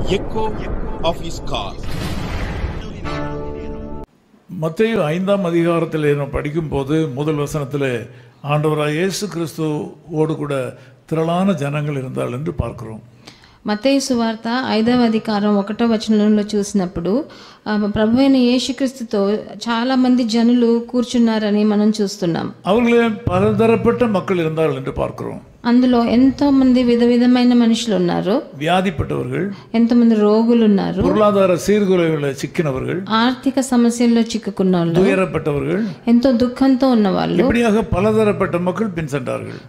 echo of his call. மத்தேயு 5ஆம் அதிகாரத்தில் நாம் படிக்கும்போது முதல் வசனத்தில் ஆண்டவராக இயேசு கிறிஸ்துவோடு கூட திரளான ஜனங்கள் இருந்தால் என்று பார்க்கிறோம். మత్తయి సువార్త 5వ అధికారం 1వ వచనంలో చూసినప్పుడు ప్రభువైన యేసుక్రీస్తుతో చాలా మంది జనులు కూర్చున్నారని మనం చూస్తున్నాం. அவர்களே பலதரப்பட்ட மக்கள் இருந்தார்கள் என்று பார்க்கிறோம். అందులో ఎంతో మంది విధమైన మనుషులు ఉన్నారు. వ్యాధిపட்டவர்கள், ఎంతో మంది రోగులు ఉన్నారు. பொருளாதார சீர்குலைவுகளில் சிக்கினவர்கள், ఆర్థిక సమస్యల్లో చిక్కుకున్న వాళ్ళు, துயரப்பட்டவர்கள், ఎంతో దుఃఖంతో ఉన్న వాళ్ళు, இப்படியாக பலதரப்பட்ட மக்கள் பின் சென்றார்கள்.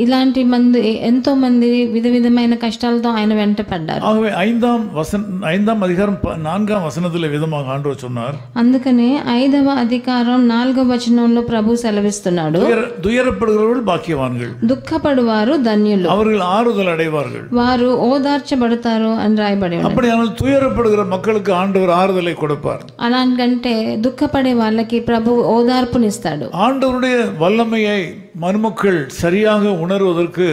ఇలాంటి మంది ఎంతో మంది విధమైన కష్టాలతో ఆయన వెంట పడ్డారు. ஆகவே 5ஆம் அதிகாரம் 4ஆம் வசனத்தில் விதமாக ஆண்டவர் சொன்னார். అందుకనే 5వ అధికారం 4వ వచనంలో ప్రభు సెలవిస్తున్నాడు, துயரப்படுகிறவர்கள் பாக்கியவான்கள், దుఃఖపడువారు ధన్యులు, அவர்கள் ஆறுதல் அடைவார்கள், వారు ఓదార్చబడతారు అని రాయబడి ఉంది. அப்படியானால் துயரப்படுகிற மக்களுக்கு ஆண்டவர் ஆறுதலை கொடுப்பார். అలాంటంటే దుఃఖపడే వాళ్ళకి ప్రభు ఓదార్పునిస్తాడు. ஆண்டவருடைய வல்லமையை மனுமக்கள் சரியாக உணர்வதற்கு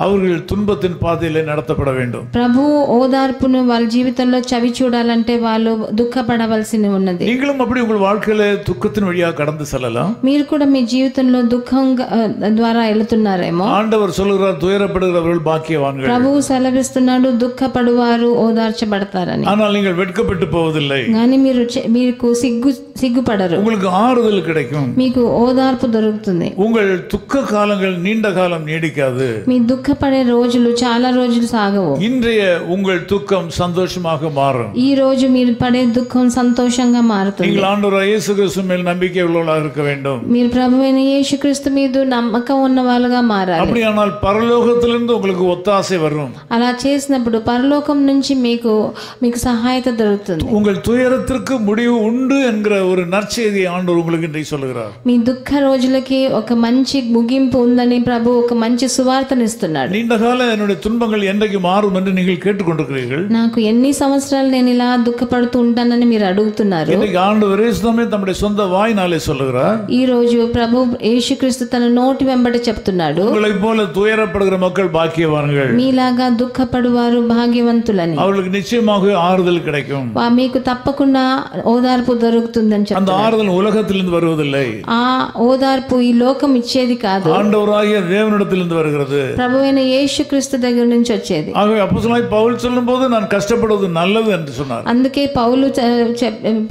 அவர்கள் துன்பத்தின் பாதையிலே நடத்தப்பட வேண்டும். ప్రభు ఓదార్పును వాళ్ళ జీవితంలో చవి చూడాలంటే వాళ్ళు దుఃఖపడవలసి ఉన్నది. நீங்களும் அப்படி உங்கள் வாழ்க்கையில துக்கத்தின் வழியாக கடந்து செல்லலாம். మీరు కూడా మీ జీవితంలో దుఃఖం ద్వారా వెళుతున్నారేమో. ஆண்டவர் சொல்கிறார், துயரப்படுகிறவர்கள் பாக்கியவான்கள். ప్రభువు సెలవిస్తున్నాడు, దుఃఖపడువారు ఓదార్చబడతారని. ஆனால் நீங்கள் వెட்கப்பட்டு పోవதில்லை. కానీ మీకు సిగ్గుపడరు. உங்களுக்கு ஆறுதல் கிடைக்கும். మీకు ఓదార్పు దొరుకుతుంది. உங்கள் துக்க காலங்கள் நீண்ட காலம் நீடிக்காது. మీ దుఃఖపడే రోజులు చాలా రోజులు సాగవు. இன்றைய உங்கள் துக்கம் சந்தோஷமாக மாறும். ఈ రోజు మీరు పడే దుఃఖం సంతోషంగా మారుతుంది. நீங்கள் ஆண்டவராகிய இயேசு கிறிஸ்து மேல் நம்பிக்கை உள்ளவர்களாக இருக்க வேண்டும். మీరు ప్రభువైన యేసుక్రీస్తు మీద నమ్మకం ఉన్న వాళ్ళుగా మారాలి. அப்படியானால் பரலோகத்திலிருந்து உங்களுக்கு ஒத்தாசை வரும். అలా చేసినప్పుడు పరలోకం నుంచి మీకు సహాయత దొరుకుతుంది. உங்கள் துயரத்திற்கு முடிவு உண்டு என்கிற ஒரு நற்செய்தியை ஆண்டவர் உங்களுக்கு இன்றைக்கு சொல்லுகிறார். మీ దుఃఖ రోజులకి ఒక మంచి ముగింపు ఉందని ప్రభు ఒక మంచి సువార్తనిస్తున్నాడు. நீண்ட கால என்னுடைய துன்பங்கள் என்றைக்கு மாறும் என்று நீங்கள் கேட்டுக்கொண்டிருக்கிறீர்கள். నాకు ఎన్ని సంవత్సరాలు నేను ఇలా దుఃఖపడుతూ ఉంటానని మీరు అడుగుతున్నారు. இன்னைக்கு ஆண்டவர் இயேசுவே தம்முடைய சொந்த வாயினாலே சொல்லுகிறார். ఈ రోజు ప్రభు యేసుక్రీస్తు తన నోటి వెంబడి చెప్తున్నాడు, உங்களைப் போல துயரப்படுகிற மக்கள் பாக்கியவான்கள். మీలాగా దుఃఖపడువారు భాగ్యవంతులని. அவர்களுக்கு நிச்சயமாக ஆறுதல் கிடைக்கும். మీకు తప్పకుండా ఓదార్పు దొరుకుతుందని அந்த చెప్తున్నాడు. ஆறுதல் உலகத்திலிருந்து வருவதில்லை. ఆ ఓదార్పు ఈ లోకం ఇచ్చేది కాదు, ஆண்டவராகிய தேவனிடத்திலிருந்து வருகிறது. ప్రభువైన యేసుక్రీస్తు దగ్గర నుంచి వచ్చేది. ஆகவே அப்போஸ்தலனாகிய பவுல் சொல்லும்போது நான் கஷ்டப்படுவது நல்லது என்று சொன்னார். అందుకే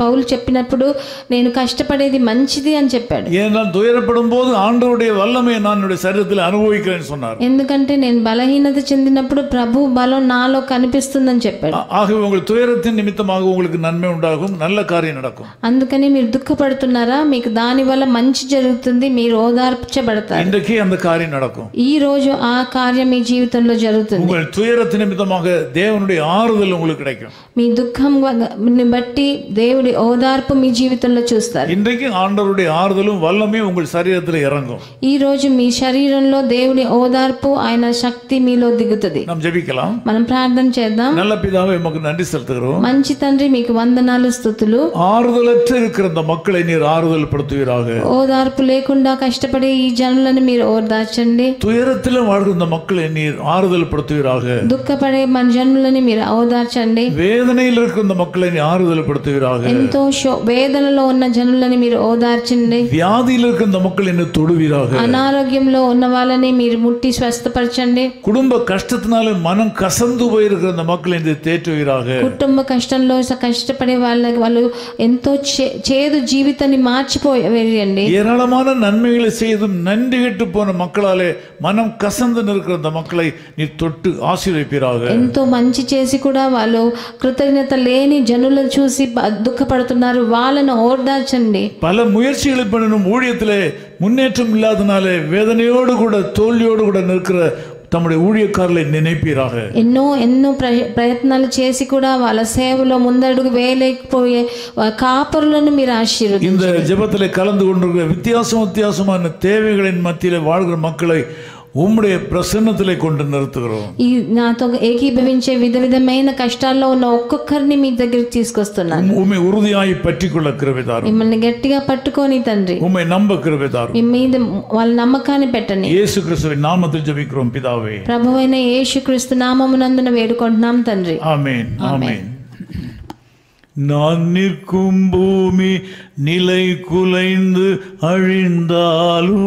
పౌలు చెప్పినప్పుడు నేను కష్టపడేది మంచిది అని చెప్పాడు. ஏனென்றால் துயரப்படும் போது ஆண்டவருடைய வல்லமையை நான் என்னுடைய சரீரத்தில் அனுபவிக்கிறேன்னு சொன்னார். ఎందుకంటే నేను బలహీనత చెందినప్పుడు ప్రభు బలం నాలో కనిపిస్తుందని చెప్పాడు. ஆகவே உங்கள் துயரத்தின் நிமித்தமாக உங்களுக்கு நன்மை உண்டாகும், நல்ல காரியம் நடக்கும். అందుకని మీరు దుఃఖపడుతున్నారా, మీకు దాని వల్ల మంచి జరుగుతుంది, మీరు ఓదార్చబడతారు. இன்றைக்கு அந்த காரியம் நடக்கும். ఈ రోజు ఆ కార్యం మీ జీవితంలో జరుగుతుంది. உங்கள் துயரத்தின் நிமித்தமாக தேவனுடைய ஆறுதல் உங்களுக்கு கிடைக்கும். మీ దుఃఖం బట్టి దేవుడి ఓదార్పు మీ జీవితంలో చూస్తారు. இன்றைக்கு ஆண்டவருடைய ஆறுதலும் வல்லமையும் உங்கள் சரீரத்தில் இறங்கும். ఈ రోజు మీ శరీరంలో దేవుడి ఓదార్పు, ఆయన శక్తి మీలో దిగుతుంది. நாம் ஜெபிக்கலாம். మనం ప్రార్థన చేద్దాం. நல்ல பிதாவே, உமக்கு நன்றி செலுத்துகிறோம். మంచి తండ్రి, మీకు వందనాలు, స్తుతులు. ஆறுதலற்ற இருக்கிற இந்த மக்களை நீர் ஆறுதல் படுத்துவீராக. ఓదార్పు లేకుండా కష్టపడే ఈ జనులను మీరు ఓదార్చండి. துயரத்தில் வாழ்கிற இந்த மக்களை நீர் ஆறுதல் படுத்துவீராக. దుఃఖపడే మన జనులని మీరు ఓదార్చండి. வேதனையில் இருக்கிற இந்த மக்களை நீ ஆறுதல் படுத்துவீராக. ఎంతో వేదనలో ఉన్న జనులని మీరు ఓదార్చండి. வியாதியில் இருக்கிற இந்த மக்களை நீ தொடுவீராக. అనారోగ్యంలో ఉన్న వాళ్ళని మీరు ముట్టి స్వస్థపరచండి. குடும்ப கஷ்டத்தினால மனம் கசந்து போயிருக்கிற இந்த மக்களை நீ தேற்றுவீராக. కుటుంబ కష్టంలో కష్టపడే వాళ్ళు ఎంతో చేదు జీవితాన్ని మార్చిపోయేయండి. ஏராளமான நன்மைகளை செய்தும் நன்றி கெட்டு போன மக்களாலே மனம் கசந்து நிற்கிற இந்த மக்களை நீ தொட்டு ஆசீர்வதிப்பீராக. ఎంతో మంచి చేసి కూడా వాళ్ళు కృతజ్ఞత లేని జనులను చూసి దుఃఖపడుతున్నారు, వాళ్ళను ఓదార్చండి. பல முயற்சிகளை பண்ணினும் ஊழியத்திலே முன்னேற்றம் இல்லாதனாலே வேதனையோடு கூட தோல்வியோடு கூட நிற்கிற தம்முடைய ஊழியக்காரர்களை நினைப்பீராக. ఎన్నో ప్రయత్నాలు చేసి కూడా వాళ్ళ సేవలో ముందడుగు వేయలేకపోయే కాపరులను మీరు ఆశీర్వదించండి. இந்த ஜெபத்திலே கலந்து கொண்டிருக்கிற வித்தியாசமான தேவைகளின் மத்தியிலே வாழ்கிற மக்களை உம்முடைய பிரசன்னத்திலே கொண்டு நிறுத்துகிறோம். ఈ నాతో ఏకీభవించే విధమైన కష్టాల్లో ఉన్న ఒక్కొక్కరిని మీ దగ్గరికి తీసుకొస్తున్నాను. உம்மை உறுதியாய் பற்றிக்கொள்ள கிருபை தாரும். మిమ్మల్ని గట్టిగా పట్టుకొని తండ్రి, உம்மை நம்ப கிருபை தாரும். మీ మీద వాళ్ళ నమ్మకాన్ని పెట్టండి. இயேசு கிறிஸ்துவின் நாமத்தில் ஜெபிக்கிறோம் பிதாவே. ప్రభువైన యేసుక్రీస్తు నామమునందున వేడుకుంటున్నాం తండ్రి. ஆமென். ஆமென். நான் நிற்கும் பூமி நிலை குலைந்து அழிந்தாலும்,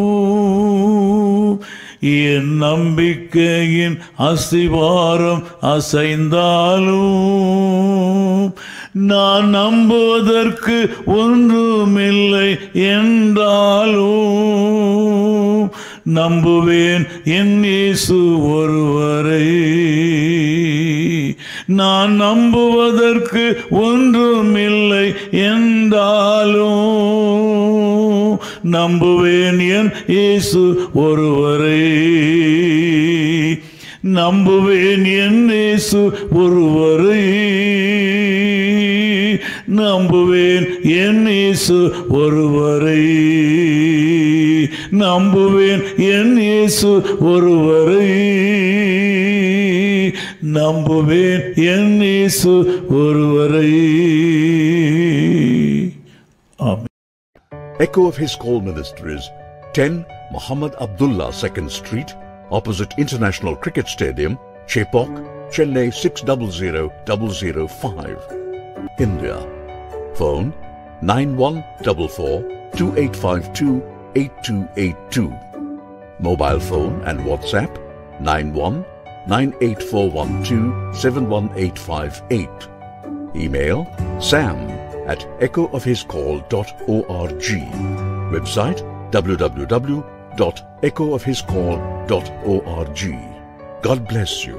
என் நம்பிக்கையின் அஸ்திவாரம் அசைந்தாலும், நான் நம்புவதற்கு ஒன்றுமில்லை என்றாலும், நம்புவேன் என் இயேசு ஒருவரை. நான் நம்புவதற்கு ஒன்றுமில்லை என்றாலும், நம்புவேன் என் இயேசு ஒருவரை. நம்புவேன் என் இயேசு ஒருவரை. நம்புவேன் என் இயேசு ஒருவரை. நம்புவேன் என் இயேசு ஒருவரை. நம்புவேன் என் இயேசு ஒருவரை. ஆமென். Echo of His Call Ministries, 10 Muhammad Abdullah 2nd Street, opposite International Cricket Stadium, Chepauk, Chennai 600005, India. Phone 9144-2852-8282. Mobile phone and WhatsApp 91-98412-71858. Email sam@echoofhiscall.org. Website www.echoofhiscall.org. God bless you.